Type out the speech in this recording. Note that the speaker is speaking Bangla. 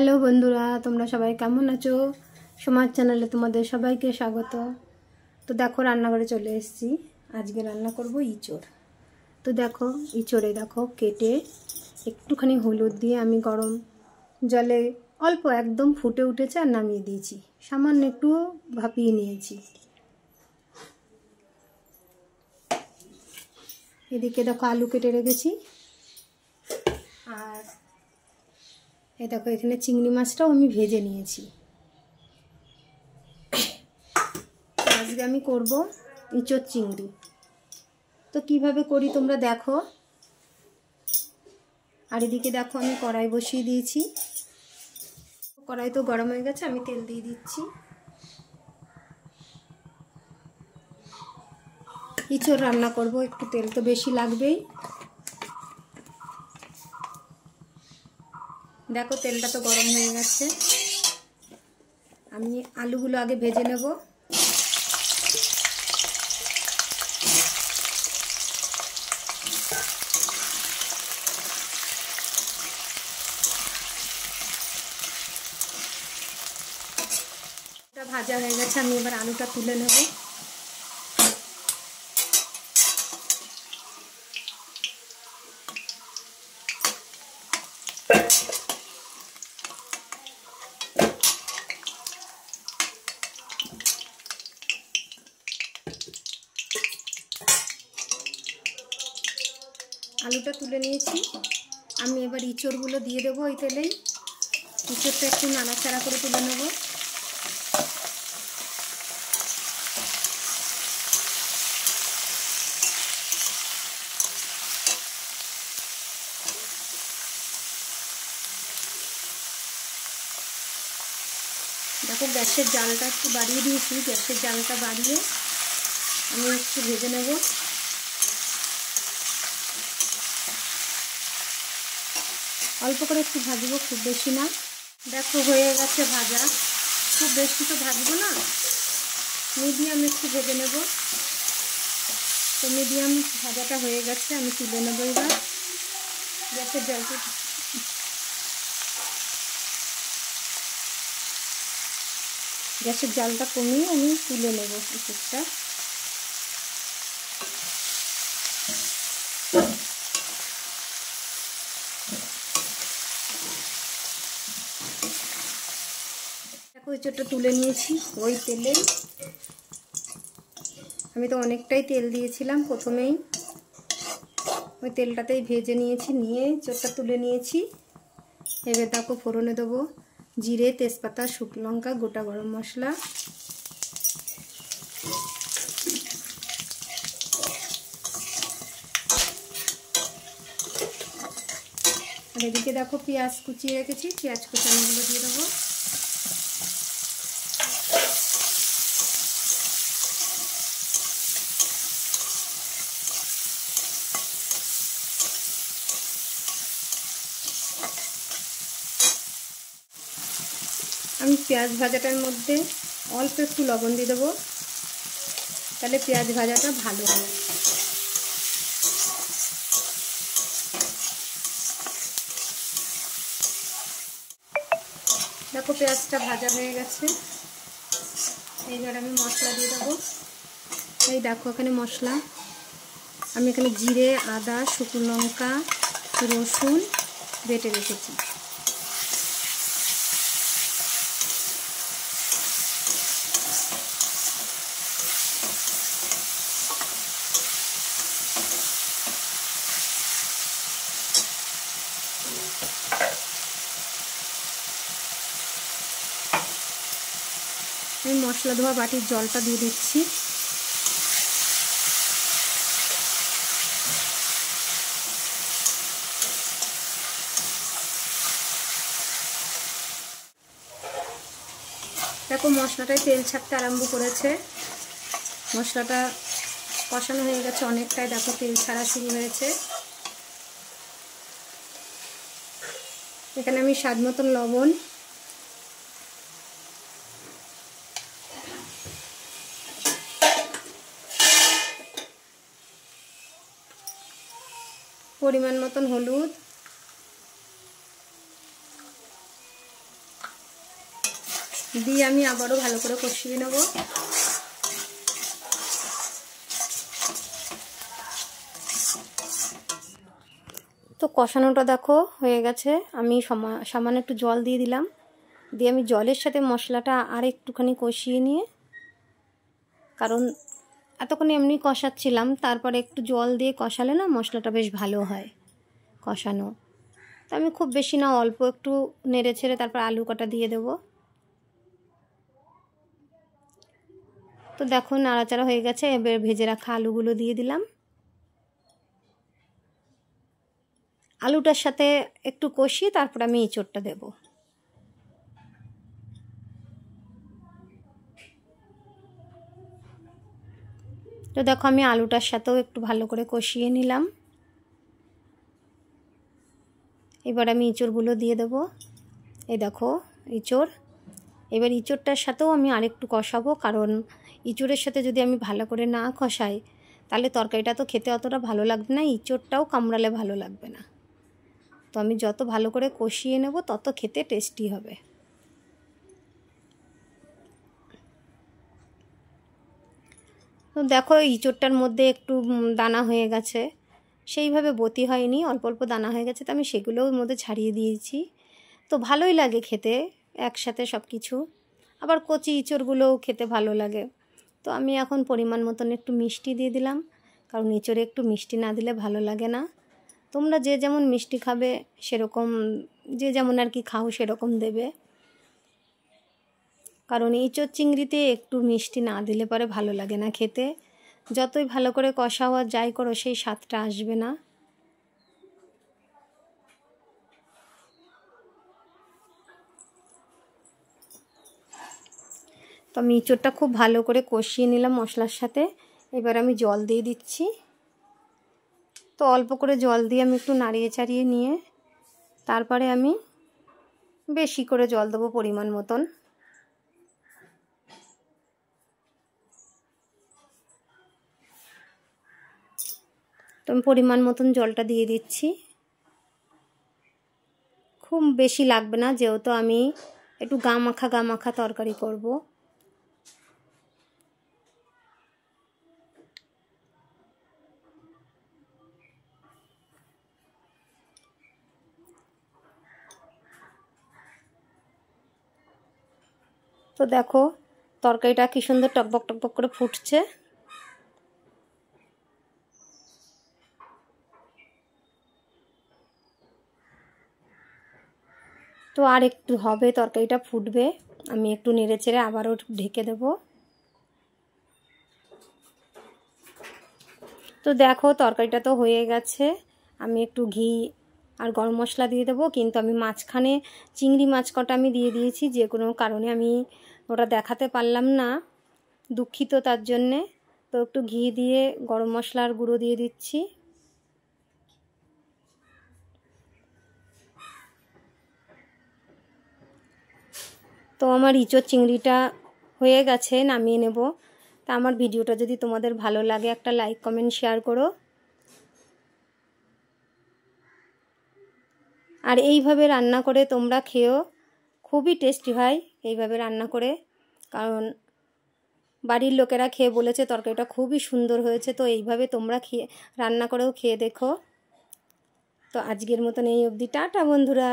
হ্যালো বন্ধুরা, তোমরা সবাই কেমন আছো? সমাজ চ্যানেলে তোমাদের সবাইকে স্বাগত। তো দেখো, রান্নাঘরে চলে এসেছি। আজকে রান্না করব ইঁচড়। তো দেখো, ইঁচড়ে দেখো কেটে একটুখানি হলুদ দিয়ে আমি গরম জলে অল্প একদম ফুটে উঠেছে আর নামিয়ে দিয়েছি। সামান্য একটু ভাপিয়ে নিয়েছি। এদিকে দেখো আলু কেটে রেখেছি। আর এই দেখো এখানে চিংড়ি মাছটাও আমি ভেজে নিয়েছি। আজকে আমি করব ইঁচড় চিংড়ি। তো কিভাবে করি তোমরা দেখো। আর এদিকে দেখো আমি কড়াই বসিয়ে দিয়েছি। কড়াই তো গরম হয়ে গেছে, আমি তেল দিয়ে দিচ্ছি। ইঁচড় রান্না করব, একটু তেল তো বেশি লাগবেই। দেখো তেলটা তো গরম হয়ে গেছে। আমি আলুগুলো আগে ভেজে নেব। ভাজা হয়ে গেছে, আমি এবার আলুটা তুলে নেব। আলুটা তুলে নিয়েছি। আমি এবার ইঁচড়গুলো দিয়ে দেবো ওই তেলেই। ইঁচড়টা একটু নাড়াচাড়া করে তুলে নেব। দেখো গ্যাসের জালটা একটু বাড়িয়ে দিয়েছি। গ্যাসের জালটা বাড়িয়ে আমি একটু ভেজে নেব। অল্প করে একটু ভাজবো, খুব বেশি না। দেখো হয়ে গেছে ভাজা। খুব বেশি তো ভাজবো না, মিডিয়াম একটু ভেজে নেব। তো মিডিয়াম ভাজাটা হয়ে গেছে, আমি তুলে নেবো এবার। গ্যাসের জালটা কমিয়ে আমি তুলে নেব ইঁচড়টা। দেখো ইঁচড়টা তুলে নিয়েছি ওই তেলে। আমি তো অনেকটাই তেল দিয়েছিলাম প্রথমেই, ওই তেলটাতেই ভেজে নিয়েছি। নিয়ে ইঁচড়টা তুলে নিয়েছি। এবার দেখো ফোড়নে দেবো জিরে, তেজপাতা, শুকনো লঙ্কা, গোটা গরম মশলা। আর এদিকে দেখো পেঁয়াজ কুচিয়ে রেখেছি, পেঁয়াজ কুচানোগুলো দিয়ে দেবো। আমি পেঁয়াজ ভাজাটার মধ্যে অল্প একটু লবণ দিয়ে দেবো, তাহলে পেঁয়াজ ভাজাটা ভালো হয়। দেখো পেঁয়াজটা ভাজা হয়ে গেছে। এইবার আমি মশলা দিয়ে দেবো। এই দেখো এখানে মশলা আমি এখানে জিরে, আদা, শুকনো লঙ্কা, রসুন বেটে রেখেছি। আমি মশলা ধোয়া বাটির জলটা দিয়ে দিচ্ছি। দেখো মশলাটায় তেল ছাড়তে আরম্ভ করেছে। মশলাটা কষানো হয়ে গেছে অনেকটাই। দেখো তেল ছাড়া শুরু হয়েছে। এখানে আমি স্বাদ মতন লবণ, পরিমাণ মতন হলুদ, দিয়ে আমি আবারও ভালো করে কষিয়ে নেব। তো কষানোটা দেখো হয়ে গেছে। আমি সামান্য একটু জল দিয়ে দিলাম, দিয়ে আমি জলের সাথে মশলাটা আর একটুখানি কষিয়ে নিয়ে, কারণ এতক্ষণ এমনি কষাচ্ছিলাম, তারপরে একটু জল দিয়ে কষালে না মশলাটা বেশ ভালো হয় কষানো। তো আমি খুব বেশি না, অল্প একটু নেড়ে ছেড়ে তারপর আলু কটা দিয়ে দেবো। তো দেখো নাড়াচাড়া হয়ে গেছে, এবার ভেজে রাখা আলুগুলো দিয়ে দিলাম। আলুটার সাথে একটু কষিয়ে তারপর আমি এঁচোড়টা দেব। তো দেখো আমি আলুটার সাথেও একটু ভালো করে কষিয়ে নিলাম। এবার আমি এঁচোড়গুলো দিয়ে দেব। এই দেখো এঁচোড়। এবার এঁচোড়টার সাথেও আমি আরেকটু কষাবো, কারণ এঁচোড়ের সাথে যদি আমি ভালো করে না কষাই তাহলে তরকারিটা তো খেতে অতটা ভালো লাগবে না, এঁচোড়টাও কামড়ালে ভালো লাগবে না। তো আমি যত ভালো করে কষিয়ে নেব তত খেতে টেস্টি হবে। তো দেখো এঁচোড়টার মধ্যে একটু দানা হয়ে গেছে, সেইভাবে বতি হয়নি, অল্প অল্প দানা হয়ে গেছে, তো আমি সেগুলোও ওর মধ্যে ছাড়িয়ে দিয়েছি। তো ভালোই লাগে খেতে একসাথে সব কিছু, আবার কচি এঁচোড়গুলোও খেতে ভালো লাগে। তো আমি এখন পরিমাণ মতন একটু মিষ্টি দিয়ে দিলাম, কারণ এঁচোড়ে একটু মিষ্টি না দিলে ভালো লাগে না। তোমরা যে যেমন মিষ্টি খাবে সেরকম, যে যেমন আর কি খাও সেরকম দেবে, কারণ এঁচোড় চিংড়িতে একটু মিষ্টি না দিলে পরে ভালো লাগে না খেতে। যতই ভালো করে কষাও আর যাই করো সেই স্বাদটা আসবে না। তো আমি এঁচোড়টা খুব ভালো করে কষিয়ে নিলাম মশলার সাথে। এবার আমি জল দিয়ে দিচ্ছি। তো অল্প করে জল দিয়ে আমি একটু নাড়িয়ে চাড়িয়ে নিয়ে তারপরে আমি বেশি করে জল দেবো পরিমাণ মতন। তো আমি পরিমাণ মতন জলটা দিয়ে দিচ্ছি, খুব বেশি লাগবে না, যেহেতু আমি একটু গা মাখা তরকারি করব। তো দেখো তরকারিটা কি সুন্দর টকবক টকবক করে ফুটছে। তো আর একটু হবে, তরকারিটা ফুটবে, আমি একটু নেড়ে চেড়ে আবারও ঢেকে দেব। তো দেখো তরকারিটা তো হয়ে গেছে, আমি একটু ঘি আর গরম মশলা দিয়ে দেবো, কিন্তু আমি মাঝখানে চিংড়ি মাছ কটা আমি দিয়ে দিয়েছি, যে কোনো কারণে আমি ওটা দেখাতে পারলাম না, দুঃখিত তার জন্যে। তো একটু ঘি দিয়ে গরম মশলার গুঁড়ো দিয়ে দিচ্ছি। তো আমার ইঁচড় চিংড়িটা হয়ে গেছে, নামিয়ে নেব। তা আমার ভিডিওটা যদি তোমাদের ভালো লাগে একটা লাইক কমেন্ট শেয়ার করো। আর এইভাবে রান্না করে তোমরা খেও, খুবই টেস্টি হয় এইভাবে রান্না করে, কারণ বাড়ির লোকেরা খেয়ে বলেছে তরকারিটা খুবই সুন্দর হয়েছে। তো এইভাবে তোমরা রান্না করেও খেয়ে দেখো। তো আজকের মতন এই অবধি, টাটা বন্ধুরা।